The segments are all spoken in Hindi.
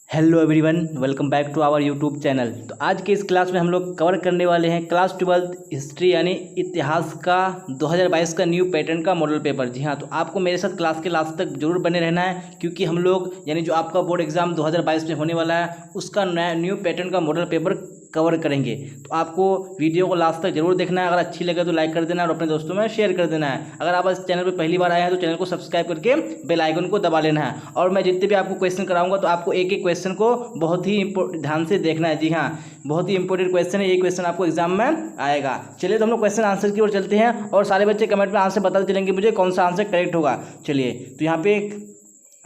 Hello everyone, welcome back to our YouTube channel. तो आज के इस क्लास में हम लोग कवर करने वाले हैं क्लास 12 हिस्ट्री यानी इतिहास का 2022 का न्यू पैटर्न का मॉडल पेपर। जी हाँ, तो आपको मेरे साथ क्लास के लास्ट तक जरूर बने रहना है, क्योंकि हम लोग यानी जो आपका बोर्ड एग्जाम 2022 में होने वाला है उसका नया न्यू पैटर्न का मॉडल पेपर कवर करेंगे। तो आपको वीडियो को लास्ट तक जरूर देखना है। अगर अच्छी लगे तो लाइक कर देना और अपने दोस्तों में शेयर कर देना है। अगर आप इस चैनल पर पहली बार आए हैं तो चैनल को सब्सक्राइब करके बेल आइकन को दबा लेना है। और मैं जितने भी आपको क्वेश्चन कराऊंगा तो आपको एक एक क्वेश्चन को बहुत ही ध्यान से देखना है। जी हाँ, बहुत ही इंपॉर्टेंट क्वेश्चन है, ये क्वेश्चन आपको एग्जाम में आएगा। चलिए तो हम लोग क्वेश्चन आंसर की ओर चलते हैं और सारे बच्चे कमेंट में आंसर बताते चलेंगे मुझे कौन सा आंसर करेक्ट होगा। चलिए, तो यहाँ पे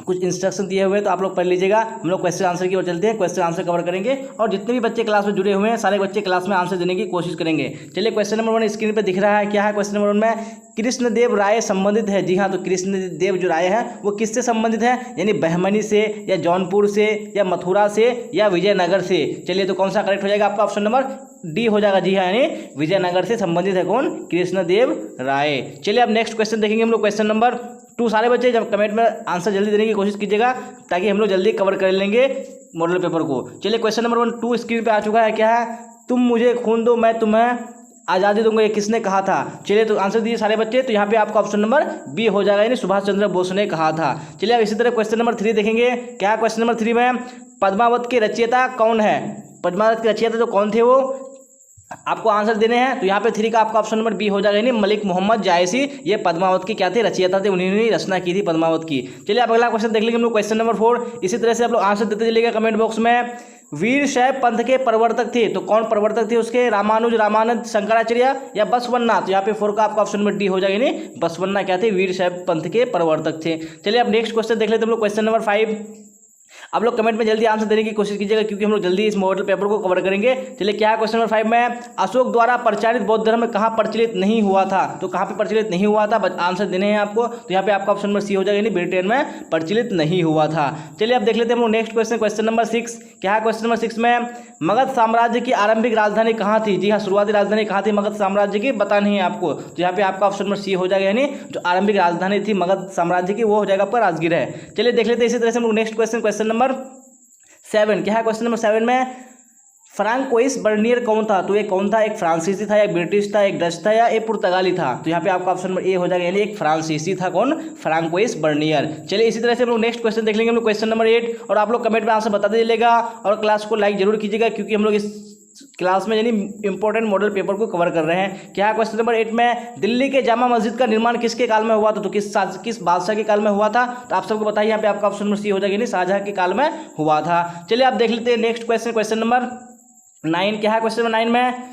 कुछ इंस्ट्रक्शन दिए हुए हैं तो आप लोग पढ़ लीजिएगा। हम लोग क्वेश्चन आंसर की ओर चलते हैं, क्वेश्चन आंसर कवर करेंगे और जितने भी बच्चे क्लास में जुड़े हुए हैं सारे बच्चे क्लास में आंसर देने की कोशिश करेंगे। चलिए, क्वेश्चन नंबर 1 स्क्रीन पे दिख रहा है। क्या है क्वेश्चन नंबर 1 में? कृष्णदेव राय संबंधित है। जी हाँ, तो कृष्णदेव जो राय है वो किससे संबंधित है? यानी बहमनी से या जौनपुर से या मथुरा से या विजयनगर से। चलिए, तो कौन सा करेक्ट हो जाएगा? आपका ऑप्शन नंबर डी हो जाएगा। जी हाँ, यानी विजयनगर से संबंधित है कौन? कृष्णदेव राय। चलिए, अब नेक्स्ट क्वेश्चन देखेंगे हम लोग, क्वेश्चन नंबर 2। सारे बच्चे जब कमेंट में आंसर जल्दी देने की कोशिश कीजिएगा ताकि हम लोग जल्दी कवर कर लेंगे मॉडल पेपर को। चलिए, क्वेश्चन नंबर 1 2 स्क्रीन पे आ चुका है। क्या है? तुम मुझे खून दो मैं तुम्हें आज़ादी दूंगा, ये किसने कहा था? चलिए, तो आंसर दीजिए सारे बच्चे। तो यहाँ पे आपका ऑप्शन नंबर बी हो जाएगा, यानी सुभाष चंद्र बोस ने कहा था। चलिए, अब इसी तरह क्वेश्चन नंबर 3 देखेंगे। क्या है क्वेश्चन नंबर 3 में? पद्मावत के रचयिता कौन है? पद्मावत के रचयिता तो कौन थे वो आपको आंसर देने हैं। तो यहाँ पे 3 का आपका ऑप्शन नंबर बी हो जाएगा, यानी मलिक मोहम्मद जायसी। ये पद्मावत की क्या थे? रचयिता थे, उन्होंने रचना की थी पद्मावत की। चलिए, अब अगला क्वेश्चन देख लेंगे हम लोग, क्वेश्चन नंबर 4। इसी तरह से आप लोग आंसर देते चलिएगा कमेंट बॉक्स में। वीर शैव पंथ के प्रवर्तक थे, तो कौन प्रवर्तक थे उसके? रामानुज, रामानंद, शंकराचार्य या बसवन्ना? तो यहाँ पे 4 का आपका ऑप्शन नंबर डी हो जाएगा, यानी बसवन्ना क्या थे? वीर शैव पंथ के प्रवर्तक थे। चलिए, अब नेक्स्ट क्वेश्चन देख लेते हम लोग, क्वेश्चन नंबर 5। आप लोग कमेंट में जल्दी आंसर देने की कोशिश कीजिएगा क्योंकि हम लोग जल्दी इस मॉडल पेपर को कवर करेंगे। चलिए, क्या है क्वेश्चन नंबर 5 में? अशोक द्वारा प्रचारित बौद्ध धर्म कहाँ प्रचलित नहीं हुआ था? तो कहाँ पे प्रचलित नहीं हुआ था आंसर देने हैं आपको। तो यहाँ पे आपका ऑप्शन नंबर सी हो जाएगा, यानी ब्रिटेन में प्रचलित नहीं हुआ था। चलिए, अब देख लेते हैं हम लोग नेक्स्ट क्वेश्चन, क्वेश्चन नंबर 6। क्या है क्वेश्चन नंबर 6 में? मगध साम्राज्य की आरंभिक राजधानी कहाँ थी? जी हाँ, शुरुआती राजधानी कहाँ थी मगध साम्राज्य की? बतानी है आपको। तो यहाँ पे आपका ऑप्शन नंबर सी हो जाएगा, यानी जो आरंभिक राजधानी थी मगध साम्राज्य की वो हो जाएगा आपका राजगीर है। चलिए, देख लेते हैं इसी तरह से हम लोग नेक्स्ट क्वेश्चन, क्वेश्चन नंबर 7। क्या है क्वेश्चन नंबर 7 में? फ्रांकोइस बर्नियर कौन था? तो ये कौन था? एक फ्रांसीसी था, एक ब्रिटिश था, एक डच था या एक पुर्तगाली था? तो यहाँ पे आपका ऑप्शन नंबर ए हो जाएगा, यानी एक फ्रांसीसी था कौन? Francois Bernier. चलिए, इसी तरह से हम लोग नेक्स्ट क्वेश्चन देख लेंगे हम लोग, क्वेश्चन नंबर 8। और आप लोग कमेंट में आंसर बता दीजिएगा और क्लास को लाइक जरूर कीजिएगा क्योंकि हम लोग इस क्लास में यानी इंपॉर्टेंट मॉडल पेपर को कवर कर रहे हैं। क्या है क्वेश्चन नंबर 8 में? दिल्ली के जामा मस्जिद का निर्माण किसके काल में हुआ था? तो किस बादशाह के काल में हुआ था? तो आप सबको बताइए, यहाँ पे आपका ऑप्शन नंबर सी हो जाएगा, यानी शाहजहां के काल में हुआ था। चलिए, आप देख लेते हैं नेक्स्ट क्वेश्चन, क्वेश्चन नंबर 9। क्या है क्वेश्चन नंबर 9 में?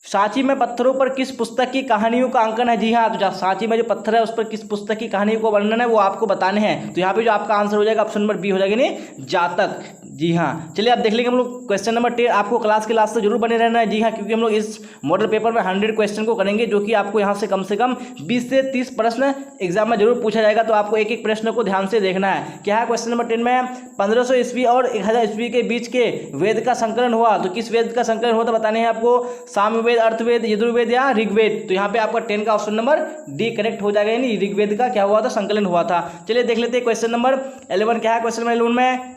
सांची में पत्थरों पर किस पुस्तक की कहानियों का अंकन है? जी हाँ, तो सांची में जो पत्थर है उस पर किस पुस्तक की कहानियों को वर्णन है वो आपको बताने हैं। तो यहाँ पे जो आपका आंसर हो जाएगा ऑप्शन नंबर बी हो जाएगा, नहीं जातक। जी हाँ, चलिए आप देख लेंगे हम लोग क्वेश्चन नंबर 10। आपको क्लास के लास्ट से जरूर बने रहना है। जी हाँ, क्योंकि हम लोग इस मॉडल पेपर में 100 क्वेश्चन को करेंगे जो कि आपको यहाँ से कम 20 से 30 प्रश्न एग्जाम में जरूर पूछा जाएगा। तो आपको एक एक प्रश्न को ध्यान से देखना है। क्या है क्वेश्चन नंबर 10 में? 1500 ईस्वी और 1000 ईस्वी के बीच के वेद का संकलन हुआ, तो किस वेद का संकलन हुआ था बताने हैं आपको। सामवेद, अर्थवेद, यजुर्वेद या ऋग्वेद? तो यहाँ पे आपका 10 का ऑप्शन नंबर डी करेक्ट हो जाएगा, यानी ऋग्वेद का क्या हुआ था? संकलन हुआ था। चलिए, देख लेते हैं क्वेश्चन नंबर 11। क्या है क्वेश्चन नंबर 11 में?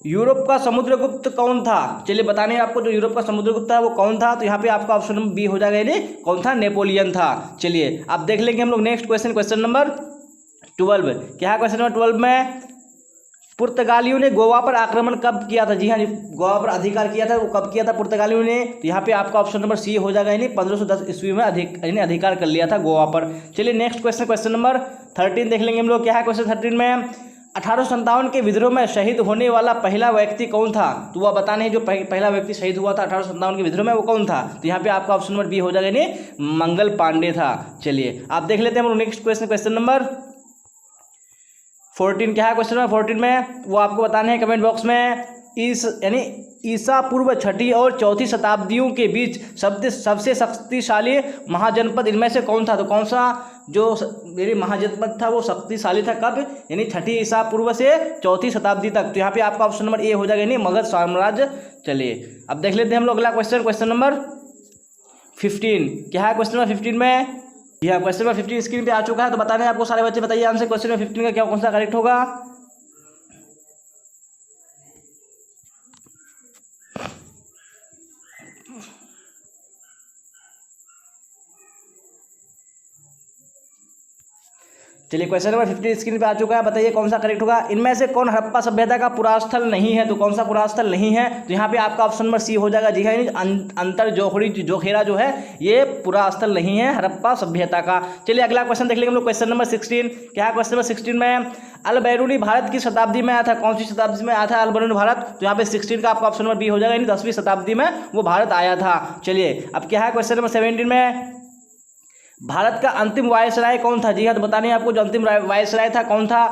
यूरोप का समुद्रगुप्त कौन था? चलिए, बताने हैं आपको जो यूरोप का समुद्रगुप्त है वो कौन था। तो यहाँ पे आपका ऑप्शन नंबर बी हो जाएगा, यानी कौन था? नेपोलियन था। चलिए, आप देख लेंगे हम लोग नेक्स्ट क्वेश्चन, क्वेश्चन नंबर 12। क्या है क्वेश्चन नंबर 12 में? पुर्तगालियों ने गोवा पर आक्रमण कब किया था? जी हाँ, गोवा पर अधिकार किया था वो कब किया था पुर्तगालियों ने? तो यहाँ पे आपका ऑप्शन नंबर सी हो जाएगा, यानी 1510 ईस्वी में अधिकार कर लिया था गोवा पर। चलिए, नेक्स्ट क्वेश्चन, क्वेश्चन नंबर 13 देख लेंगे हम लोग। क्या है क्वेश्चन 13 में? 1857 के विद्रोह में शहीद होने वाला पहला व्यक्ति कौन था? तो वह बताने हैं जो पहला व्यक्ति शहीद हुआ था 1857 के विद्रोह में वो कौन था। तो यहाँ पे आपका ऑप्शन नंबर बी हो जाएगा, यानी मंगल पांडे था। चलिए, आप देख लेते हैं हम लोग नेक्स्ट क्वेश्चन, क्वेश्चन नंबर 14। क्या है क्वेश्चन नंबर 14 में? वो आपको बताने हैं कमेंट बॉक्स में। यानी ईसा पूर्व 6ठी और 4ठी शताब्दियों के बीच सबसे शक्तिशाली महाजनपद इनमें से कौन था? तो कौन सा जो मेरी महाजनपद था वो शक्तिशाली था कब? यानी 6ठी ईसा पूर्व से 4ठी शताब्दी तक। तो यहाँ पे आपका ऑप्शन नंबर ए हो जाएगा, यानी मगध साम्राज्य। चलिए, अब देख लेते हैं हम लोग अगला क्वेश्चन, क्वेश्चन नंबर 15। क्या है क्वेश्चन नंबर 15 में? यह क्वेश्चन नंबर 15 स्क्रीन पे आ चुका है। तो बताने हैं आपको सारे बच्चे, बताइए आंसर क्वेश्चन नंबर 15 का क्या कौन सा करेक्ट होगा। चलिए क्वेश्चन नंबर 50 स्क्रीन पे आ चुका है, बताइए कौन सा करेक्ट होगा। इनमें से कौन हड़प्पा सभ्यता का पुरास्थल नहीं है, तो कौन सा पुरास्थल नहीं है, तो यहाँ पे आपका ऑप्शन नंबर सी हो जाएगा। जी हाँ, अंतर जोखिरा जो है ये पुरास्थल नहीं है हड़प्पा सभ्यता का। चलिए अगला क्वेश्चन देख लेंगे हम लोग, क्वेश्चन नंबर 16। क्या है क्वेश्चन नंबर 16 में, अल बैरूनी भारत की शताब्दी में आया था, कौन सी शताब्दी में आया था अल बैरूनी भारत, तो यहाँ पे 16 का आपका ऑप्शन नंबर बी हो जाएगा, यानी 10वीं शताब्दी में वो भारत आया था। चलिए अब क्या है क्वेश्चन नंबर 17 में, भारत का अंतिम वायसराय कौन था। जी हाँ, तो बताने हैं आपको जो अंतिम वायसराय था कौन था,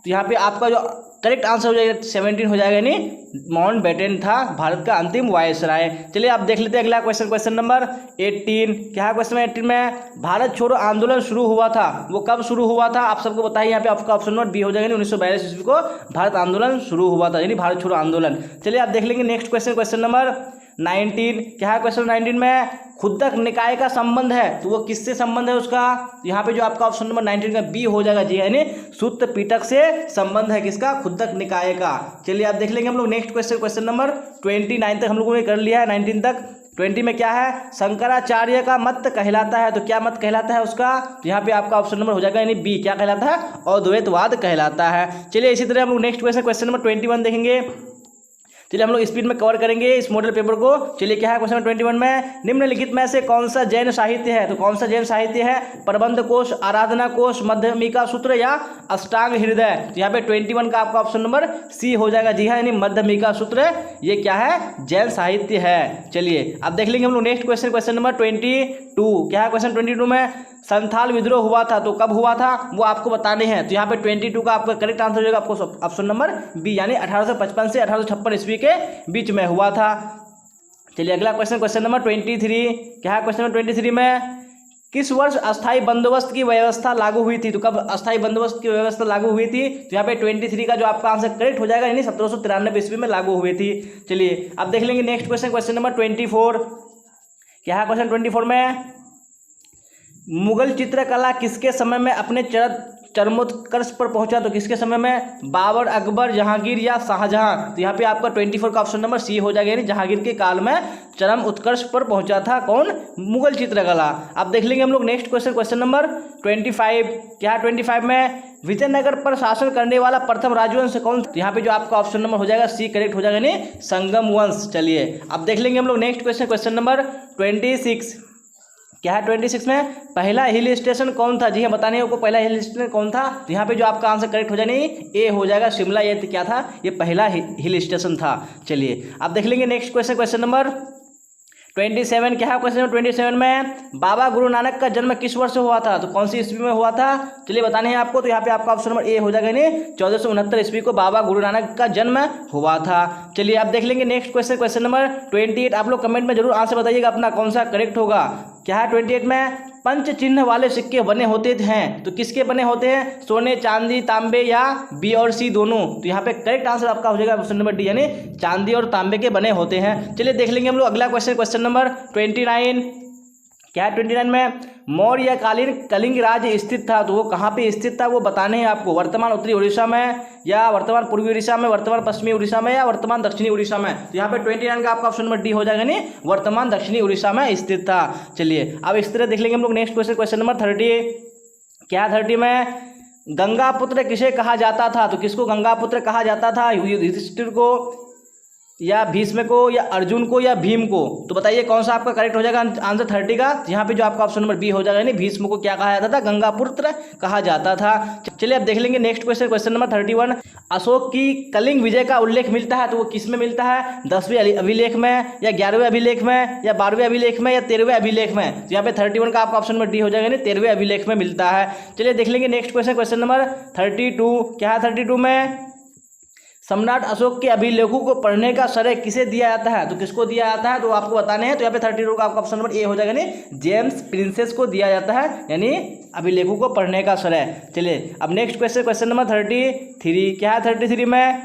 तो यहाँ पे आपका जो करेक्ट आंसर हो जाएगा 17 हो जाएगा, यानी माउंटबेटन था भारत का अंतिम वायसराय। चलिए आप देख लेते हैं अगला क्वेश्चन, क्वेश्चन नंबर 18। क्या है क्वेश्चन 18 में, भारत छोड़ो आंदोलन शुरू हुआ था, वो कब शुरू हुआ था आप सबको बताइए। यहाँ पे आपका ऑप्शन नंबर बी हो जाएगा, 1942 ईस्वी को भारत आंदोलन शुरू हुआ था, यानी भारत छोड़ो आंदोलन। चलिए आप देख लेंगे नेक्स्ट क्वेश्चन, क्वेश्चन नंबर 19। क्या है क्वेश्चन 19 में, खुद्दक निकाय का संबंध है, तो वो किससे संबंध है उसका, यहाँ पे जो आपका ऑप्शन नंबर 19 का बी हो जाएगा। जी यानी सूत्र पिटक से संबंध है किसका, खुद्दक निकाय का। चलिए आप देख लेंगे हम लोग नेक्स्ट क्वेश्चन, क्वेश्चन नंबर 29 तक हम लोगों ने कर लिया है, 19 तक। 20 में क्या है, शंकराचार्य का मत कहलाता है, तो क्या मत कहलाता है उसका, तो यहाँ पे आपका ऑप्शन नंबर हो जाएगा, यानी बी क्या कहलाता है, अद्वैतवाद कहलाता है। चलिए इसी तरह हम लोग नेक्स्ट क्वेश्चन, क्वेश्चन नंबर 21 देखेंगे। चलिए हम लोग स्पीड में कवर करेंगे इस मॉडल पेपर को। चलिए क्या है क्वेश्चन 21 में, निम्नलिखित में से कौन सा जैन साहित्य है, तो कौन सा जैन साहित्य है, प्रबंध कोश, आराधना कोश, मध्यमिका सूत्र या अष्टांग हृदय, तो यहाँ पे 21 का आपका ऑप्शन नंबर सी हो जाएगा। जी हाँ, यानी मध्यमिका सूत्र ये क्या है, जैन साहित्य है। चलिए अब देख लेंगे हम लोग नेक्स्ट क्वेश्चन, क्वेश्चन नंबर 22। क्या है क्वेश्चन 22 में, संथाल विद्रोह हुआ था, तो कब हुआ था वो आपको बताने हैं, तो यहाँ पे 22 का आपका करेक्ट आंसर हो जाएगा आपको ऑप्शन नंबर बी, यानी 1855 से 1856 ईस्वी के बीच में हुआ था। चलिए अगला क्वेश्चन, क्वेश्चन नंबर 23। क्या है क्वेश्चन नंबर 23 में, किस वर्ष अस्थाई बंदोबस्त की व्यवस्था लागू हुई थी, तो कब अस्थाई बंदोबस्त की व्यवस्था लागू हुई थी, तो यहाँ पे 23 का जो आपका आंसर करेक्ट हो जाएगा, यानी 1793 ईस्वी में लागू हुई थी। चलिए अब देख लेंगे नेक्स्ट क्वेश्चन, क्वेश्चन नंबर 24। क्या है क्वेश्चन 24 में, मुगल चित्रकला किसके समय में अपने चरमोत्कर्ष पर पहुंचा, तो किसके समय में, बाबर, अकबर, जहांगीर या शाहजहां, तो यहाँ पे आपका 24 का ऑप्शन नंबर सी हो जाएगा, यानी जहांगीर के काल में चरम उत्कर्ष पर पहुंचा था कौन, मुगल चित्रकला। अब देख लेंगे हम लोग नेक्स्ट क्वेश्चन, क्वेश्चन नंबर 25। क्या 25 में, विजयनगर पर शासन करने वाला प्रथम राजवंश कौन, तो यहाँ पे जो आपका ऑप्शन नंबर हो जाएगा सी करेक्ट हो जाएगा, यानी संगम वंश। चलिए अब देख लेंगे हम लोग नेक्स्ट क्वेश्चन, क्वेश्चन नंबर 26। क्या है 26 में, पहला हिल स्टेशन कौन था। जी हाँ, बताने को पहला हिल स्टेशन कौन था, तो यहाँ पे जो आपका आंसर करेक्ट हो जाए, नहीं ए हो जाएगा, शिमला। ये क्या था, ये पहला हिल स्टेशन था। चलिए अब देख लेंगे नेक्स्ट क्वेश्चन, क्वेश्चन नंबर 27। क्या है क्वेश्चन नंबर 27 में, बाबा गुरु नानक का जन्म किस वर्ष हुआ था, तो कौन सी ईस्वी में हुआ था, चलिए बताने हैं आपको, तो यहाँ पे आपका ऑप्शन नंबर ए हो जाएगा, यानी 1469 ईस्वी को बाबा गुरु नानक का जन्म हुआ था। चलिए अब देख लेंगे नेक्स्ट क्वेश्चन, क्वेश्चन नंबर 28। आप लोग कमेंट में जरूर आंसर बताइएगा अपना कौन सा करेक्ट होगा। क्या है 28 में, पंच चिन्ह वाले सिक्के बने होते हैं, तो किसके बने होते हैं, सोने, चांदी, तांबे या बी और सी दोनों, तो यहाँ पे करेक्ट आंसर आपका हो जाएगा ऑप्शन नंबर डी, यानी चांदी और तांबे के बने होते हैं। चलिए देख लेंगे हम लोग अगला क्वेश्चन, क्वेश्चन नंबर 29। क्या है 29 में, मौर्यकालीन कलिंग राज्य स्थित था, तो वो कहाँ पे स्थित था वो बताने हैं आपको, वर्तमान उत्तरी उड़ीसा में या वर्तमान पूर्वी उड़ीसा में, वर्तमान पश्चिमी उड़ीसा में या वर्तमान दक्षिणी उड़ीसा में, तो यहाँ पे 29 का आपका ऑप्शन नंबर डी हो जाएगा, नहीं वर्तमान दक्षिणी उड़ीसा में स्थित था। चलिए अब इस तरह देख लेंगे हम लोग नेक्स्ट क्वेश्चन, क्वेश्चन नंबर 30। क्या 30 में, गंगापुत्र किसे कहा जाता था, तो किसको गंगापुत्र कहा जाता था, युधिष्ठिर को या भीष्म को या अर्जुन को या भीम को, तो बताइए कौन सा आपका करेक्ट हो जाएगा आंसर 30 का, यहाँ पे जो आपका ऑप्शन नंबर बी हो जाएगा, यानी भीष्म को क्या कहा जाता था, गंगापुत्र कहा जाता था। चलिए अब देख लेंगे next question, question number 31। Ashok की कलिंग विजय का उल्लेख मिलता है, तो वो किस में मिलता है, 10वें अभिलेख में या 11वें अभिलेख में या 12वें अभिलेख में या 13वें अभिलेख में, तो यहाँ पे 31 का आपका ऑप्शन नंबर डी हो जाएगा, यानी 13वें अभिलेख में मिलता है। चलिए देख लेंगे नेक्स्ट क्वेश्चन, क्वेश्चन नंबर 32। क्या है 32 में, सम्राट अशोक के अभिलेखों को पढ़ने का श्रेय किसे दिया जाता है, तो किसको दिया जाता है, तो आपको बताने हैं, तो यहाँ पे 32 का आपका ऑप्शन नंबर ए हो जाएगा, यानी जेम्स प्रिंसेस को दिया जाता है, यानी अभिलेखों को पढ़ने का श्रेय। चलिए अब नेक्स्ट क्वेश्चन, क्वेश्चन नंबर 33। क्या है 33 में,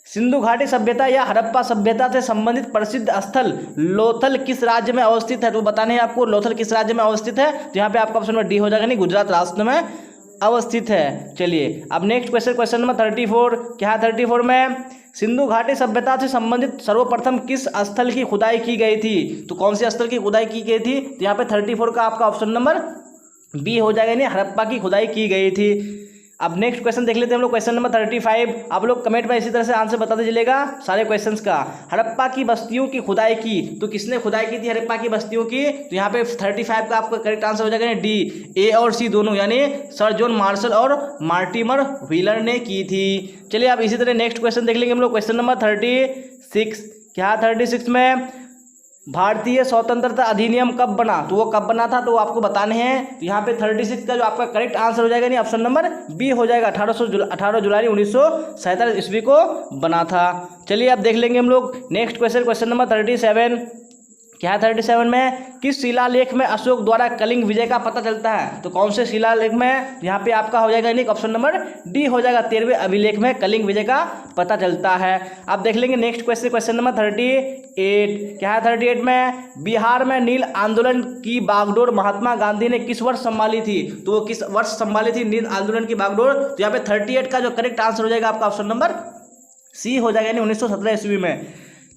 सिंधु घाटी सभ्यता या हड़प्पा सभ्यता से संबंधित प्रसिद्ध स्थल लोथल किस राज्य में अवस्थित है, तो बताने हैं आपको लोथल किस राज्य में अवस्थित है, तो यहाँ पे आपका ऑप्शन नंबर डी हो जाएगा, यानी गुजरात राष्ट्र में अवस्थित है। चलिए अब नेक्स्ट क्वेश्चन, क्वेश्चन नंबर 34। क्या है 34 में, सिंधु घाटी सभ्यता से संबंधित सर्वप्रथम किस स्थल की खुदाई की गई थी, तो कौन से स्थल की खुदाई की गई थी, तो यहाँ पे 34 का आपका ऑप्शन नंबर बी हो जाएगा, यानी हड़प्पा की खुदाई की गई थी। अब नेक्स्ट क्वेश्चन देख लेते हैं हम लोग, क्वेश्चन नंबर 35। आप लोग कमेंट में इसी तरह से आंसर बताते चलेगा सारे क्वेश्चंस का। हड़प्पा की बस्तियों की खुदाई की, तो किसने खुदाई की थी हड़प्पा की बस्तियों की? तो यहाँ पे 35 का आपका करेक्ट आंसर हो जाएगा डी, ए और सी दोनों, यानी सर जॉन मार्शल और मार्टिमर व्हीलर ने की थी। चलिए अब इसी तरह नेक्स्ट क्वेश्चन देख लेंगे हम लोग, क्वेश्चन नंबर 36। क्या 36 में भारतीय स्वतंत्रता अधिनियम कब बना? तो वो कब बना था तो वो आपको बताने हैं। तो यहाँ पे 36 का जो आपका करेक्ट आंसर हो जाएगा, नहीं ऑप्शन नंबर बी हो जाएगा, 18 जुलाई 1947 ईस्वी को बना था। चलिए अब देख लेंगे हम लोग नेक्स्ट क्वेश्चन, क्वेश्चन नंबर 37। क्या है 37 में? किस शिलालेख में अशोक द्वारा कलिंग विजय का पता चलता है? तो कौन से शिलालेख में? यहाँ पे आपका हो जाएगा नहीं ऑप्शन नंबर डी हो जाएगा, 13वें अभिलेख में कलिंग विजय का पता चलता है। अब देख लेंगे नेक्स्ट क्वेश्चन, क्वेश्चन नंबर 38। क्या है 38 में? बिहार में नील आंदोलन की बागडोर महात्मा गांधी ने किस वर्ष संभाली थी? तो वो किस वर्ष संभाली थी नील आंदोलन की बागडोर? तो यहाँ पे 38 का जो करेक्ट आंसर हो जाएगा आपका ऑप्शन नंबर सी हो जाएगा, यानी 1917 ईस्वी में।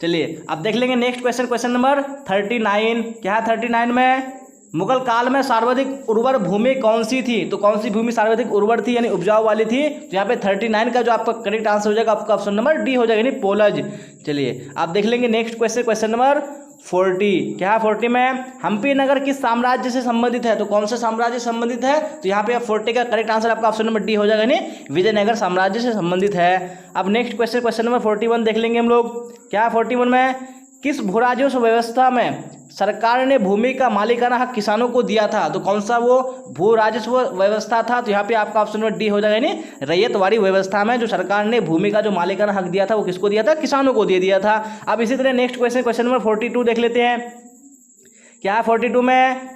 चलिए अब देख लेंगे नेक्स्ट क्वेश्चन, क्वेश्चन नंबर 39। क्या है 39 में? मुगल काल में सर्वाधिक उर्वर भूमि कौन सी थी? तो कौन सी भूमि सर्वाधिक उर्वर थी यानी उपजाऊ वाली थी? तो यहाँ पे 39 का जो आपका करेक्ट आंसर हो जाएगा आपका ऑप्शन नंबर डी हो जाएगा, यानी पोलज। चलिए आप देख लेंगे नेक्स्ट क्वेश्चन, क्वेश्चन नंबर 40। क्या है 40 में? हम्पी नगर किस साम्राज्य से संबंधित है? तो कौन सा साम्राज्य संबंधित है? तो यहाँ पे 40 का करेक्ट आंसर आपका ऑप्शन नंबर डी हो जाएगा, यानी विजयनगर साम्राज्य से संबंधित है। अब नेक्स्ट क्वेश्चन, क्वेश्चन नंबर 41 देख लेंगे हम लोग। क्या 41 में? किस भू राजस्व व्यवस्था में सरकार ने भूमि का मालिकाना हक किसानों को दिया था? तो कौन सा वो भू राजस्व व्यवस्था था? तो यहाँ पे आपका ऑप्शन नंबर डी हो जाएगा, यानी रैयतवाड़ी व्यवस्था में जो सरकार ने भूमि का जो मालिकाना हक दिया था वो किसको दिया था? किसानों को दे दिया था। अब इसी तरह नेक्स्ट क्वेश्चन, क्वेश्चन नंबर 42 देख लेते हैं। क्या 42 में?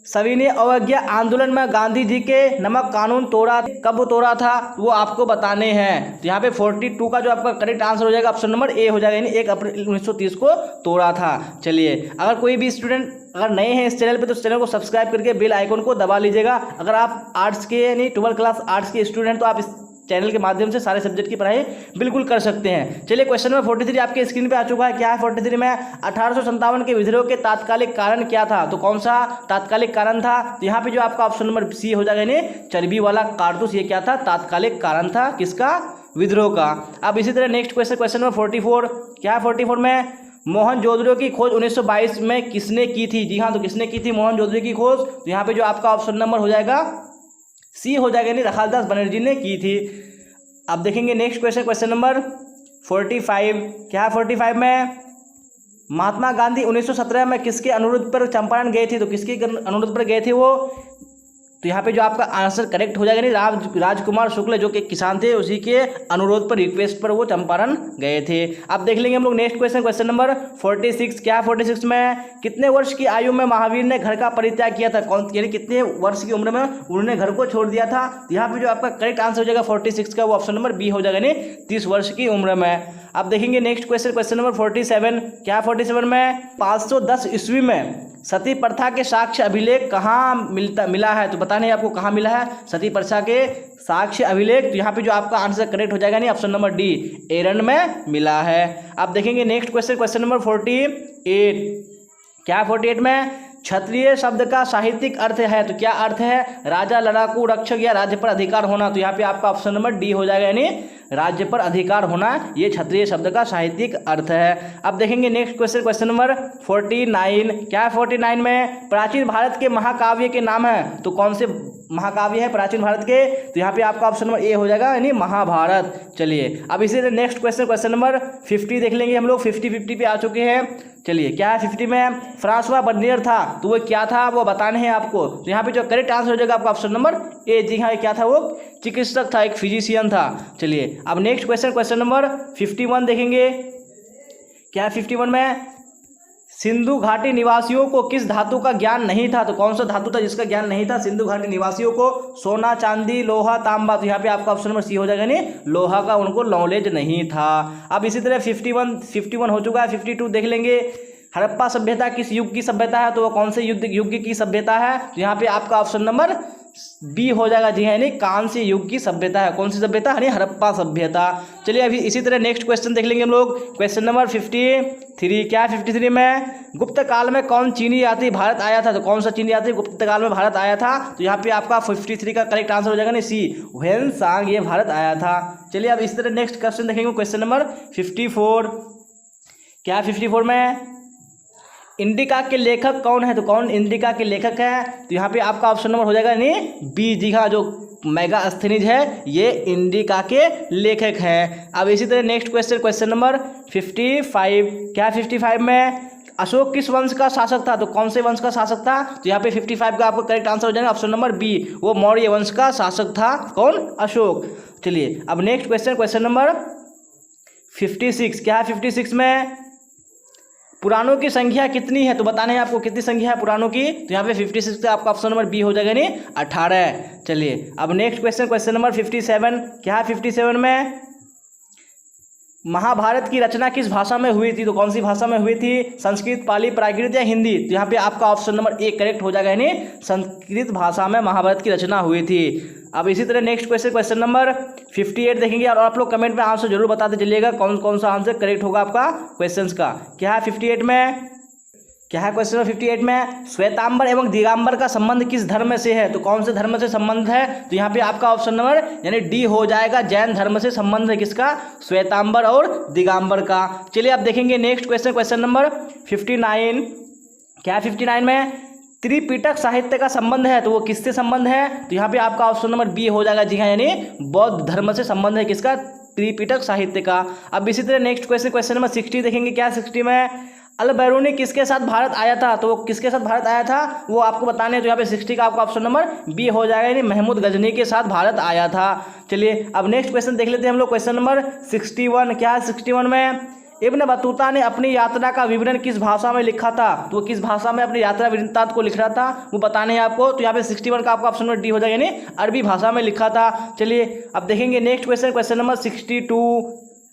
सविनय अवज्ञा आंदोलन में गांधी जी के नमक कानून तोड़ा, कब तोड़ा था? वो आपको बताने हैं। तो यहाँ पे 42 का जो आपका करेक्ट आंसर हो जाएगा ऑप्शन नंबर ए हो जाएगा, यानी 1 अप्रैल 1930 को तोड़ा था। चलिए अगर कोई भी स्टूडेंट अगर नए हैं इस चैनल पे तो इस चैनल को सब्सक्राइब करके बेल आइकन को दबा लीजिएगा। अगर आप आर्ट्स के यानी 12th क्लास आर्ट्स के स्टूडेंट तो आप इस चैनल के माध्यम से सारे सब्जेक्ट की पढ़ाई बिल्कुल कर सकते हैं। चलिए क्वेश्चन नंबर 43 आपके स्क्रीन पे आ चुका है। क्या है 43 में? 1857 के विद्रोह के तात्कालिक कारण क्या था? तो कौन सा तात्कालिक कारण था? तो यहाँ पे जो आपका ऑप्शन नंबर सी हो जाएगा, यानी चर्बी वाला कारतूस, ये क्या था? तात्कालिक कारण था किसका? विद्रोह का। अब इसी तरह नेक्स्ट क्वेश्चन, क्वेश्चन नंबर 44। क्या है 44 में? मोहनजोदड़ो की खोज 1922 में किसने की थी? जी हाँ, तो किसने की थी मोहनजोदड़ो की खोज? तो यहाँ पे जो आपका ऑप्शन नंबर हो जाएगा सी हो जाएगा, यानी रखालदास बनर्जी ने की थी। अब देखेंगे नेक्स्ट क्वेश्चन, क्वेश्चन नंबर 45। क्या है 45 में? महात्मा गांधी 1917 में किसके अनुरोध पर चंपारण गए थे? तो किसके अनुरोध पर गए थे वो? तो यहाँ पे जो आपका आंसर करेक्ट हो जाएगा, नहीं राजकुमार शुक्ल जो कि किसान थे उसी के अनुरोध पर रिक्वेस्ट पर वो चंपारण गए थे। अब देख लेंगे हम लोग नेक्स्ट क्वेश्चन, क्वेश्चन नंबर 46। क्या 46 में? कितने वर्ष की आयु में महावीर ने घर का परित्याग किया था? कौन यानी कितने वर्ष की उम्र में उन्होंने घर को छोड़ दिया था? यहाँ पे जो आपका करेक्ट आंसर हो जाएगा 46 का वो ऑप्शन नंबर बी हो जाएगा, नहीं 30 वर्ष की उम्र में। अब देखेंगे नेक्स्ट क्वेश्चन, क्वेश्चन नंबर 47। क्या 47 में? 510 ईस्वी में सती प्रथा के साक्ष्य अभिलेख कहाँ मिला है? तो बताने आपको कहाँ मिला है सती प्रथा के साक्ष्य अभिलेख? तो यहाँ पे जो आपका आंसर करेक्ट हो जाएगा, नहीं ऑप्शन नंबर डी एरन में मिला है। अब देखेंगे नेक्स्ट क्वेश्चन, क्वेश्चन नंबर 48। क्या 48 में? क्षत्रिय शब्द का साहित्यिक अर्थ है? तो क्या अर्थ है? राजा, लड़ाकू, रक्षक या राज्य पर अधिकार होना? तो यहाँ पे आपका ऑप्शन नंबर डी हो जाएगा, यानी राज्य पर अधिकार होना, ये क्षत्रिय शब्द का साहित्यिक अर्थ है। अब देखेंगे नेक्स्ट क्वेश्चन, क्वेश्चन नंबर 49। क्या है 49 में? प्राचीन भारत के महाकाव्य के नाम है? तो कौन से महाकाव्य है प्राचीन भारत के? तो यहाँ पे आपका ऑप्शन नंबर ए हो जाएगा, यानी महाभारत। चलिए अब इसी तरह नेक्स्ट क्वेश्चन, क्वेश्चन नंबर 50 देख लेंगे हम लोग। 50 पे आ चुके हैं। चलिए क्या है 50 में? फ्रांसवा बर्नियर था, तो वो क्या था वो बताने हैं आपको। तो यहाँ पे जो करेक्ट आंसर हो जाएगा आपका ऑप्शन नंबर ए। जी हाँ, क्या था वो? चिकित्सक था, एक फिजिशियन था। चलिए अब नेक्स्ट क्वेश्चन, क्वेश्चन नंबर 51 देखेंगे। क्या 51 में? सिंधु घाटी निवासियों को किस धातु का ज्ञान नहीं था? तो कौन सा धातु था जिसका ज्ञान नहीं था सिंधु घाटी निवासियों को? सोना, चांदी, लोहा, तांबा। तो यहाँ पे आपका ऑप्शन नंबर सी हो जाएगा, नहीं लोहा का उनको नॉलेज नहीं था। अब इसी तरह 51 हो चुका है। 52 देख लेंगे। हड़प्पा सभ्यता किस युग की सभ्यता है? तो वो कौन से युग की सभ्यता है? तो यहाँ पे आपका ऑप्शन नंबर बी हो जाएगा जी, है यानी कांस्य युग की सभ्यता है। कौन सी सभ्यता, यानी हड़प्पा सभ्यता। चलिए अभी इसी तरह नेक्स्ट क्वेश्चन देख लेंगे हम लोग। क्वेश्चन नंबर 53, क्या 53 में गुप्त काल में कौन चीनी यात्री भारत आया था? तो कौन सा चीनी यात्री गुप्त काल में भारत आया था? तो यहाँ पे आपका 53 का करेक्ट आंसर हो जाएगा ना सी, ह्वेन सांग ये भारत आया था। चलिए अब इसी तरह नेक्स्ट क्वेश्चन देखेंगे। क्वेश्चन नंबर 54, क्या 54 में इंडिका के लेखक कौन है? तो कौन इंडिका के लेखक है? तो यहाँ पे आपका ऑप्शन नंबर हो जाएगा यानी बी, जी हाँ, जो मेगास्थनीज है ये इंडिका के लेखक हैं। अब इसी तरह नेक्स्ट क्वेश्चन, क्वेश्चन नंबर 55, क्या 55 में अशोक किस वंश का शासक था? तो कौन से वंश का शासक था? तो यहाँ पे 55 का आपको करेक्ट आंसर हो जाएगा ऑप्शन नंबर बी, वो मौर्य वंश का शासक था। कौन? अशोक। चलिए अब नेक्स्ट क्वेश्चन, क्वेश्चन नंबर 56, क्या 56 में पुराणों की संख्या कितनी है? तो बताने हैं आपको कितनी संख्या है पुराणों की। तो यहाँ पे 56 का आपका ऑप्शन नंबर बी हो जाएगा यानी 18। चलिए अब नेक्स्ट क्वेश्चन, क्वेश्चन नंबर 57, क्या 57 में महाभारत की रचना किस भाषा में हुई थी? तो कौन सी भाषा में हुई थी? संस्कृत, पाली, प्राकृत या हिंदी? तो यहाँ पे आपका ऑप्शन नंबर ए करेक्ट हो जाएगा यानी संस्कृत भाषा में महाभारत की रचना हुई थी। अब इसी तरह नेक्स्ट क्वेश्चन, क्वेश्चन नंबर 58 देखेंगे और आप लोग कमेंट में आंसर जरूर बताते चलिएगा कौन कौन सा आंसर करेक्ट होगा आपका क्वेश्चंस का। क्या है 58 में, क्या है क्वेश्चन नंबर 58 में श्वेतांबर एवं दिगंबर का संबंध किस धर्म से है? तो कौन से धर्म से संबंध है? तो यहाँ पे आपका ऑप्शन नंबर यानी डी हो जाएगा, जैन धर्म से संबंध है किसका? श्वेतांबर और दिगंबर का। चलिए अब देखेंगे नेक्स्ट क्वेश्चन, क्वेश्चन नंबर 59, क्या 59 में त्रिपिटक साहित्य का संबंध है? तो वो किससे संबंध है? तो यहाँ पे आपका ऑप्शन नंबर बी हो जाएगा, जी हाँ, यानी बौद्ध धर्म से संबंध है किसका? त्रिपिटक साहित्य का। अब इसी तरह नेक्स्ट क्वेश्चन, क्वेश्चन नंबर 60 देखेंगे। क्या 60 में अल बैरूनी किसके साथ भारत आया था? तो वो किसके साथ भारत आया था वो आपको बताने हैं। तो यहाँ पे 60 का आपका ऑप्शन नंबर बी हो जाएगा, यानी महमूद गजनी के साथ भारत आया था। चलिए अब नेक्स्ट क्वेश्चन देख लेते हैं हम लोग। क्वेश्चन नंबर 61, क्या 61 में इब्न बतूता ने अपनी यात्रा का विवरण किस भाषा में लिखा था? तो वो किस भाषा में अपनी यात्रा वृत्तांत को लिख रहा था वो बताने हैं आपको। तो यहाँ पे 61 का आपका ऑप्शन नंबर डी हो जाएगा, यानी अरबी भाषा में लिखा था। चलिए अब देखेंगे नेक्स्ट क्वेश्चन, क्वेश्चन नंबर 62,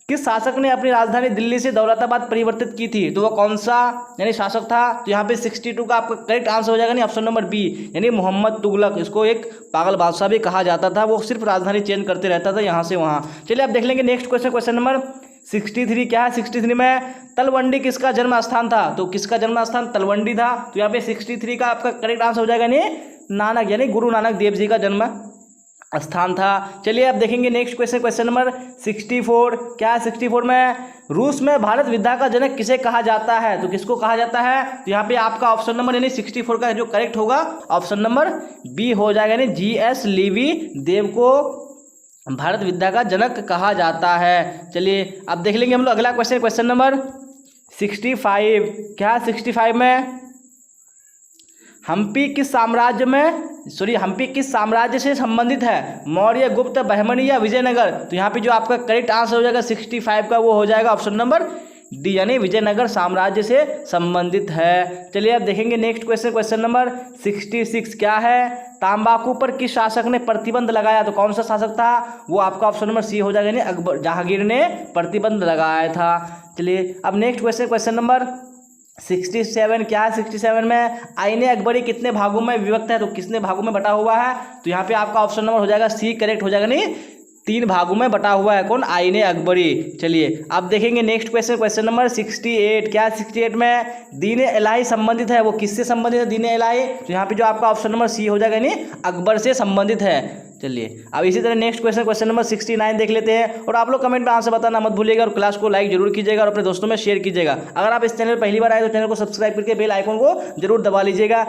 किस शासक ने अपनी राजधानी दिल्ली से दौलताबाद परिवर्तित की थी? तो वो कौन सा यानी शासक था? तो यहाँ पे 62 का आपका करेक्ट आंसर हो जाएगा नहीं ऑप्शन नंबर बी, यानी मोहम्मद तुगलक। इसको एक पागल बादशाह भी कहा जाता था, वो सिर्फ राजधानी चेंज करते रहता था यहाँ से वहाँ। चलिए अब देख लेंगे नेक्स्ट क्वेश्चन, क्वेश्चन नंबर 63, क्या है 63 में तलवंडी किसका जन्म स्थान था? तो किसका जन्म स्थान तलवंडी था। तो यहाँ पे 63 का आपका करेक्ट आंसर हो जाएगा नहीं नानक, यानी गुरु नानक देव जी का जन्म स्थान था। चलिए अब देखेंगे नेक्स्ट क्वेश्चन, क्वेश्चन नंबर 64, क्या 64 में रूस में भारत विद्या का जनक किसे कहा जाता है? तो किसको कहा जाता है? तो यहाँ पे आपका ऑप्शन नंबर यानी 64 का जो करेक्ट होगा ऑप्शन नंबर बी हो जाएगा, यानी GS लीवी देव को भारत विद्या का जनक कहा जाता है। चलिए अब देख लेंगे हम लोग अगला क्वेश्चन, क्वेश्चन नंबर 65, क्या 65 में हम्पी किस साम्राज्य से संबंधित है? मौर्य, गुप्त, बहमनी या विजयनगर? तो यहाँ पे जो आपका करेक्ट आंसर हो जाएगा 65 का वो हो जाएगा ऑप्शन नंबर डी, यानी विजयनगर साम्राज्य से संबंधित है। चलिए अब देखेंगे नेक्स्ट क्वेश्चन, क्वेश्चन नंबर 66, क्या है तंबाकू पर किस शासक ने प्रतिबंध लगाया? तो कौन सा शासक था वो आपका ऑप्शन नंबर सी हो जाएगा, यानी अकबर जहांगीर ने प्रतिबंध लगाया था। चलिए अब नेक्स्ट क्वेश्चन, क्वेश्चन नंबर 67, क्या है 67 में आईने अकबरी कितने भागों में विभक्त है? तो कितने भागों में बटा हुआ है? तो यहाँ पे आपका ऑप्शन नंबर हो जाएगा सी करेक्ट हो जाएगा, नहीं 3 भागों में बटा हुआ है। कौन? आईने अकबरी। चलिए अब देखेंगे नेक्स्ट क्वेश्चन, क्वेश्चन नंबर 68, क्या 68 में दीन इलाही संबंधित है? वो किससे संबंधित है दीन इलाही? तो यहाँ पे जो आपका ऑप्शन नंबर सी हो जाएगा, यानी अकबर से संबंधित है। चलिए अब इसी तरह नेक्स्ट क्वेश्चन, क्वेश्चन नंबर 69 देख लेते हैं और आप लोग कमेंट में आंसर बताना मत भूलिएगा और क्लास को लाइक जरूर कीजिएगा और अपने दोस्तों में शेयर कीजिएगा। अगर आप इस चैनल पर पहली बार आए तो चैनल को सब्सक्राइब करके बेल आइकन को जरूर दबा लीजिएगा।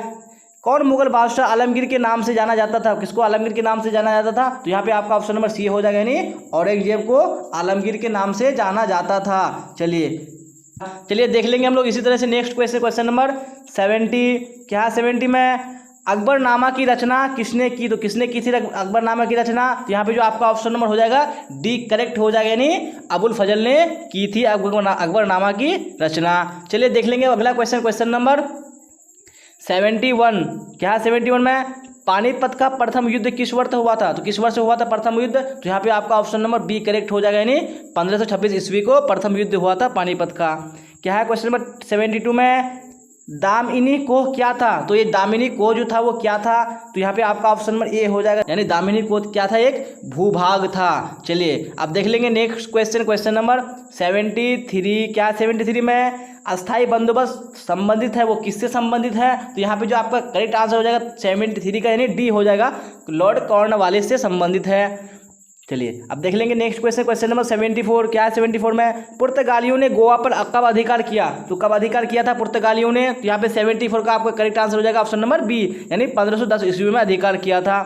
कौन मुगल बादशाह आलमगीर के नाम से जाना जाता था? किसको आलमगीर के नाम से जाना जाता था? तो यहाँ पे आपका ऑप्शन नंबर सी हो जाएगा, यानी औरंगजेब को आलमगीर के नाम से जाना जाता था। चलिए देख लेंगे हम लोग इसी तरह से नेक्स्ट क्वेश्चन, क्वेश्चन नंबर 70, क्या 70 में अकबरनामा की रचना किसने की? तो किसने की थी अकबरनामा की रचना? तो यहाँ पे जो आपका ऑप्शन नंबर हो जाएगा डी करेक्ट हो जाएगा, यानी अबुल फजल ने की थी अकबरनामा की रचना। चलिए देख लेंगे अगला क्वेश्चन, क्वेश्चन नंबर 71, क्या 71 में पानीपत का प्रथम युद्ध किस वर्ष हुआ था? तो किस वर्ष हुआ था प्रथम युद्ध? तो यहाँ पे आपका ऑप्शन नंबर बी करेक्ट हो जाएगा, यानी 1526 ईस्वी को प्रथम युद्ध हुआ था पानीपत का। क्या है क्वेश्चन नंबर 72 में दामिनी कोह क्या था? तो ये दामिनी कोह जो था वो क्या था? तो यहाँ पे आपका ऑप्शन नंबर ए हो जाएगा, यानी दामिनी कोह क्या था? एक भूभाग था। चलिए अब देख लेंगे नेक्स्ट क्वेश्चन, क्वेश्चन नंबर 73। क्या 73 में अस्थाई बंदोबस्त संबंधित है, वो किससे संबंधित है? तो यहाँ पे जो आपका करेक्ट आंसर हो जाएगा 73 का, यानी डी हो जाएगा, लॉर्ड कॉर्नवालिस से संबंधित है। चलिए अब देख लेंगे नेक्स्ट क्वेश्चन, क्वेश्चन नंबर 74। क्या है 74 में? पुर्तगालियों ने गोवा पर कब अधिकार किया? तो कब अधिकार किया था पुर्तगालियों ने? तो यहाँ पे 74 का आपका करेक्ट आंसर हो जाएगा ऑप्शन नंबर बी, यानी 1510 ईस्वी में अधिकार किया था।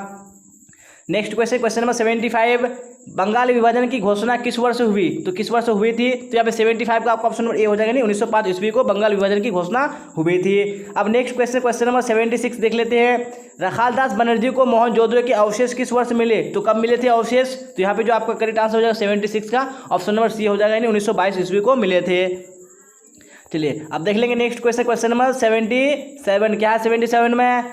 Next question, question number 75। Bengal विभाजन की घोषणा किस वर्ष हुई? तो किस वर्ष हुई थी? तो यहाँ पे 75 का आपका ऑप्शन नंबर ए हो जाएगा, नहीं 1905 ईस्वी को बंगाल विभाजन की घोषणा हुई थी। अब नेक्स्ट क्वेश्चन, क्वेश्चन नंबर 76 देख लेते हैं। रखालदास बनर्जी को मोहनजोदड़ो के अवशेष किस वर्ष मिले? तो कब मिले थे अवशेष? तो यहाँ पे जो आपका करेक्ट आंसर हो जाएगा 76 का ऑप्शन नंबर सी हो जाएगा, यानी 1922 ईस्वी को मिले थे। चलिए अब देख लेंगे नेक्स्ट क्वेश्चन, क्वेश्चन नंबर 77। क्या है 77 में?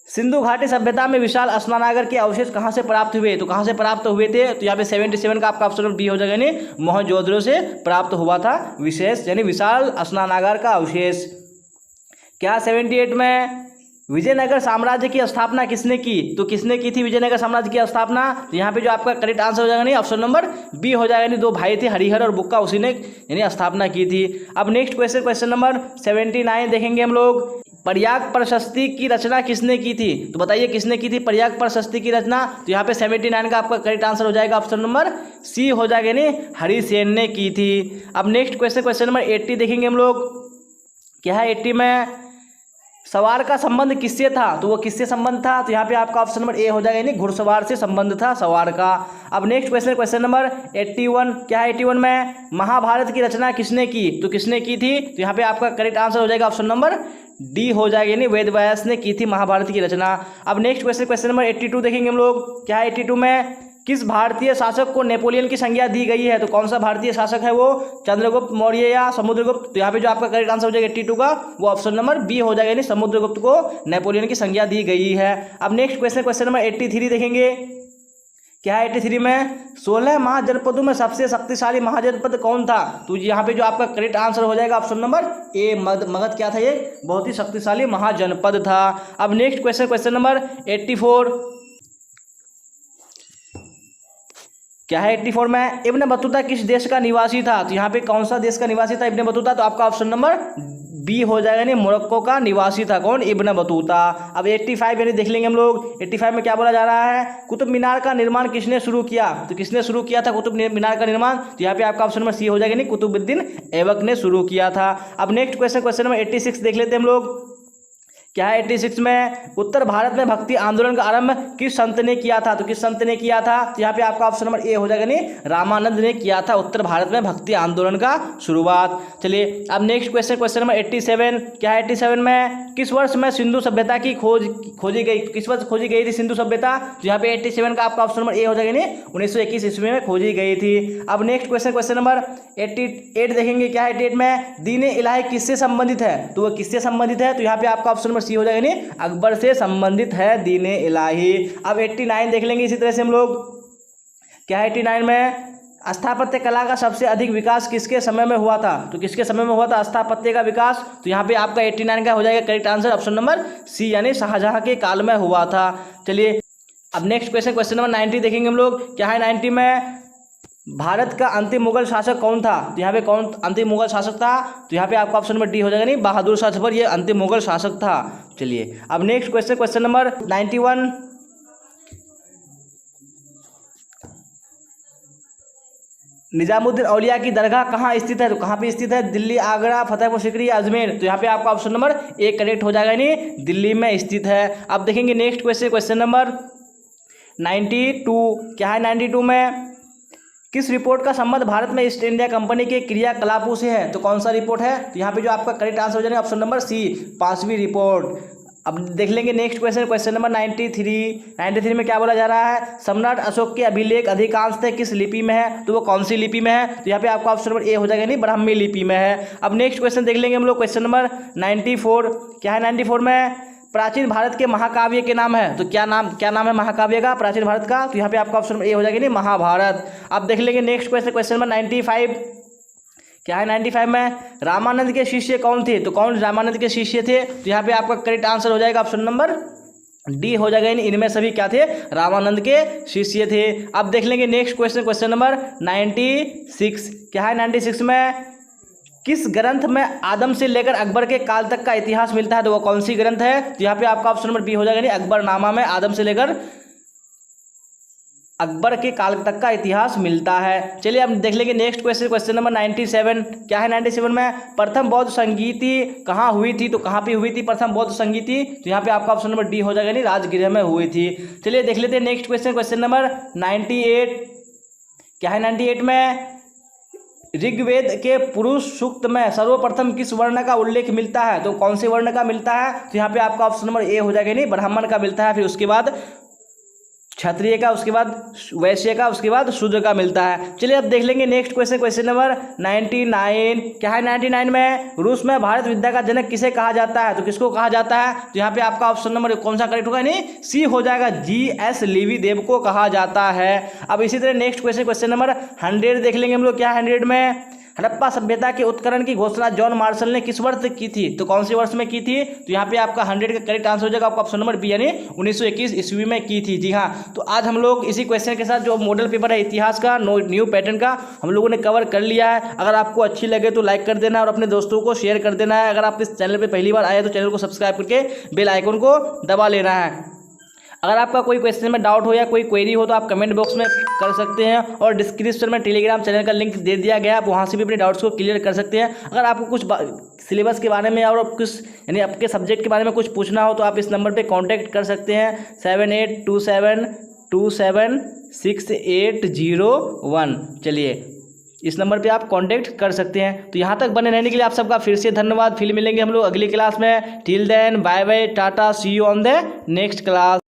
सिंधु घाटी सभ्यता में विशाल स्नानागार के अवशेष कहाँ से प्राप्त हुए? तो कहाँ से प्राप्त हुए थे? तो यहाँ पे 77 का आपका ऑप्शन नंबर डी हो जाएगा, यानी मोहनजोदड़ो से प्राप्त हुआ था विशेष, यानी विशाल स्नानागार का अवशेष। क्या 78 में विजयनगर साम्राज्य की स्थापना किसने की? तो किसने की थी विजयनगर साम्राज्य की स्थापना? तो यहाँ पे जो आपका करेक्ट आंसर हो जाएगा, नहीं ऑप्शन नंबर बी हो जाएगा, यानी दो भाई थे हरिहर और बुक्का, उसी ने यानी स्थापना की थी। अब नेक्स्ट क्वेश्चन, क्वेश्चन नंबर 79 देखेंगे हम लोग। प्रयाग प्रशस्ति की रचना किसने की थी? तो बताइए किसने की थी प्रयाग प्रशस्ति की रचना? तो यहाँ पे 79 का आपका करेक्ट आंसर हो जाएगा ऑप्शन नंबर सी हो जाएगा, यानी हरिसेन ने की थी। अब नेक्स्ट क्वेश्चन, क्वेश्चन नंबर 80 देखेंगे हम लोग। क्या है 80 में? सवार का संबंध किससे था? तो वो किससे संबंध था? तो यहाँ पे आपका ऑप्शन नंबर ए हो जाएगा, यानी घुड़सवार से संबंध था सवार का। अब नेक्स्ट क्वेश्चन, क्वेश्चन नंबर 81। क्या है 81 में? महाभारत की रचना किसने की? तो किसने की थी? तो यहाँ पे आपका करेक्ट आंसर हो जाएगा ऑप्शन नंबर डी हो जाएगा, यानी वेद व्यास ने की थी महाभारत की रचना। अब नेक्स्ट क्वेश्चन, क्वेश्चन नंबर 82 देखेंगे हम लोग। क्या है 82 में? किस भारतीय शासक को नेपोलियन की संज्ञा दी गई है? तो कौन सा भारतीय शासक है वो? चंद्रगुप्त मौर्य या समुद्रगुप्त? तो यहाँ पे जो आपका करेक्ट आंसर हो जाएगा 82 का, वो ऑप्शन नंबर बी हो जाएगा, यानी समुद्रगुप्त को नेपोलियन की संज्ञा दी गई है। अब नेक्स्ट क्वेश्चन, क्वेश्चन नंबर 83 देखेंगे। क्या है 83 में? 16 महाजनपदों में सबसे शक्तिशाली महाजनपद कौन था? तो यहाँ पे जो आपका करेक्ट आंसर हो जाएगा ऑप्शन नंबर ए, मगध क्या था? ये बहुत ही शक्तिशाली महाजनपद था। अब नेक्स्ट क्वेश्चन, क्वेश्चन नंबर 84। क्या है 84 में? इब्न बतूता किस देश का निवासी था? तो यहाँ पे कौन सा देश का निवासी था इब्न बतूता? तो आपका ऑप्शन नंबर बी हो जाएगा, यानी मोरक्को का निवासी था कौन? Ibn Battuta. अब 85 यानी देख लेंगे हम लोग। 85 में क्या बोला जा रहा है? कुतुब मीनार का निर्माण किसने शुरू किया? तो किसने शुरू किया था कुतुब मीनार का निर्माण? तो यहाँ पे आपका ऑप्शन नंबर सी हो जाएगा, यानी कुतुबुद्दीन ऐबक ने शुरू किया था। अब नेक्स्ट क्वेश्चन, क्वेश्चन नंबर 86 देख लेते हैं हम लोग। क्या है 86 में? उत्तर भारत में भक्ति आंदोलन का आरंभ किस संत ने किया था? तो किस संत ने किया था? तो यहाँ पे आपका ऑप्शन नंबर ए हो जाएगा, नहीं रामानंद ने किया था उत्तर भारत में भक्ति आंदोलन का शुरुआत। चलिए अब नेक्स्ट क्वेश्चन, क्वेश्चन नंबर 87। क्या है 87 में? किस वर्ष में सिंधु सभ्यता की खोजी गई? किस वर्ष खोजी गई थी सिंधु सभ्यता? तो यहाँ पे 87 का आपका ऑप्शन नंबर ए हो जाएगा, नहीं 1921 ईस्वी में खोजी गई थी। अब नेक्स्ट क्वेश्चन, क्वेश्चन नंबर 88 देखेंगे। क्या है 88 में? दीन इलाही किससे संबंधित है? तो वो किससे संबंधित है? तो यहाँ पे आपका ऑप्शन सी हो जाएगा, नहीं अकबर से संबंधित है दीन इलाही। अब 89 देख लेंगे इसी तरह से हम लोग। क्या है 89 में? स्थापत्य कला का सबसे अधिक विकास किसके समय में हुआ था? तो किसके समय में हुआ था स्थापत्य का विकास? तो यहाँ पे आपका 89 का हो जाएगा correct answer option number C, यानी शाहजहां के काल में हुआ था। चलिए अब नेक्स्ट क्वेश्चन, क्वेश्चन नंबर 90 देखेंगे हम लोग। क्या है 90 में? भारत का अंतिम मुगल शासक कौन था? तो यहाँ पे कौन अंतिम मुगल शासक था? तो यहाँ पे आपका ऑप्शन नंबर डी हो जाएगा, नहीं बहादुर शाह जफर ये अंतिम मुगल शासक था। चलिए अब next question, question number 91। Nizamuddin Auliya की दरगाह कहाँ स्थित है? तो कहाँ पे स्थित है? दिल्ली, आगरा, फतेहपुर सीकरी या अजमेर? तो यहाँ पे आपका ऑप्शन नंबर ए करेक्ट हो जाएगा, नहीं दिल्ली में स्थित है। अब देखेंगे नेक्स्ट क्वेश्चन, क्वेश्चन नंबर 92। क्या है 92 में? किस रिपोर्ट का संबंध भारत में ईस्ट इंडिया कंपनी के क्रियाकलापों से है? तो कौन सा रिपोर्ट है? तो यहाँ पे जो आपका करेक्ट आंसर हो जाएगा ऑप्शन नंबर सी, 5वीं रिपोर्ट। अब देख लेंगे नेक्स्ट क्वेश्चन, क्वेश्चन नंबर 93 में क्या बोला जा रहा है? सम्राट अशोक के अभिलेख अधिकांशतः किस लिपि में है? तो वो कौन सी लिपि में है? तो यहाँ पे आपका ऑप्शन नंबर ए हो जाएगा, नहीं ब्राह्मी लिपि में है। अब नेक्स्ट क्वेश्चन देख लेंगे हम लोग, क्वेश्चन नंबर 94। क्या है 94 में? प्राचीन भारत के महाकाव्य के नाम है? तो क्या नाम है महाकाव्य का प्राचीन भारत का? तो यहाँ पे आपका ऑप्शन नंबर ए हो जाएगा, नहीं महाभारत। अब देख लेंगे नेक्स्ट क्वेश्चन, क्वेश्चन नंबर 95। क्या है 95 में? रामानंद के शिष्य कौन थे? तो कौन रामानंद के शिष्य थे? तो यहाँ पे आपका करेक्ट आंसर हो जाएगा ऑप्शन नंबर डी हो जाएगा। इनमें सभी क्या थे? रामानंद के शिष्य थे। अब देख लेंगे नेक्स्ट क्वेश्चन, क्वेश्चन नंबर 96। क्या है 96 में? किस ग्रंथ में आदम से लेकर अकबर के काल तक का इतिहास मिलता है? तो वो कौन सी ग्रंथ है? तो यहाँ पे आपका ऑप्शन नंबर बी हो जाएगा, अकबरनामा में आदम से लेकर अकबर के काल तक का इतिहास मिलता है। चलिए अब देख लेंगे नेक्स्ट क्वेश्चन, क्वेश्चन नंबर 97। क्या है 97 में? प्रथम बौद्ध संगीति कहाँ हुई थी? तो कहाँ पे हुई थी प्रथम बौद्ध संगीति? तो यहाँ पे आपका ऑप्शन नंबर डी हो जाएगा, नहीं राजगृह में हुई थी। चलिए देख लेते हैं नेक्स्ट क्वेश्चन, क्वेश्चन नंबर 98। क्या है 98 में? ऋग्वेद के पुरुष सूक्त में सर्वप्रथम किस वर्ण का उल्लेख मिलता है? तो कौन से वर्ण का मिलता है? तो यहाँ पे आपका ऑप्शन नंबर ए हो जाएगा, नहीं ब्राह्मण का मिलता है, फिर उसके बाद क्षत्रिय का, उसके बाद वैश्य का, उसके बाद शूद्र का मिलता है। चलिए अब देख लेंगे नेक्स्ट क्वेश्चन, क्वेश्चन नंबर 99। क्या है 99 में? रूस में भारत विद्या का जनक किसे कहा जाता है? तो किसको कहा जाता है? तो यहाँ पे आपका ऑप्शन नंबर कौन सा करेक्ट होगा? नहीं सी हो जाएगा, GS लिवी देव को कहा जाता है। अब इसी तरह नेक्स्ट क्वेश्चन, क्वेश्चन नंबर 100 देख लेंगे हम लोग। क्या है 100 में? हड़प्पा सभ्यता के उत्खनन की घोषणा जॉन मार्शल ने किस वर्ष की थी? तो कौन से वर्ष में की थी? तो यहाँ पे आपका 100 का करेक्ट आंसर हो जाएगा आपका ऑप्शन नंबर बी, यानी 1921 ईस्वी में की थी। जी हाँ, तो आज हम लोग इसी क्वेश्चन के साथ जो मॉडल पेपर है इतिहास का न्यू पैटर्न का हम लोगों ने कवर कर लिया है। अगर आपको अच्छी लगे तो लाइक कर देना है और अपने दोस्तों को शेयर कर देना है। अगर आप इस चैनल पर पहली बार आए तो चैनल को सब्सक्राइब करके बेल आइकन को दबा लेना है। अगर आपका कोई क्वेश्चन में डाउट हो या कोई क्वेरी हो तो आप कमेंट बॉक्स में कर सकते हैं, और डिस्क्रिप्शन में टेलीग्राम चैनल का लिंक दे दिया गया है, आप वहाँ से भी अपने डाउट्स को क्लियर कर सकते हैं। अगर आपको कुछ सिलेबस के बारे में और कुछ यानी आपके सब्जेक्ट के बारे में कुछ पूछना हो तो आप इस नंबर पे कांटेक्ट कर सकते हैं 7827276801। चलिए इस नंबर पे आप कांटेक्ट कर सकते हैं। तो यहाँ तक बने रहने के लिए आप सबका फिर से धन्यवाद। फिर मिलेंगे हम लोग अगली क्लास में। टिल देन बाय बाय, टाटा, see you on the next class.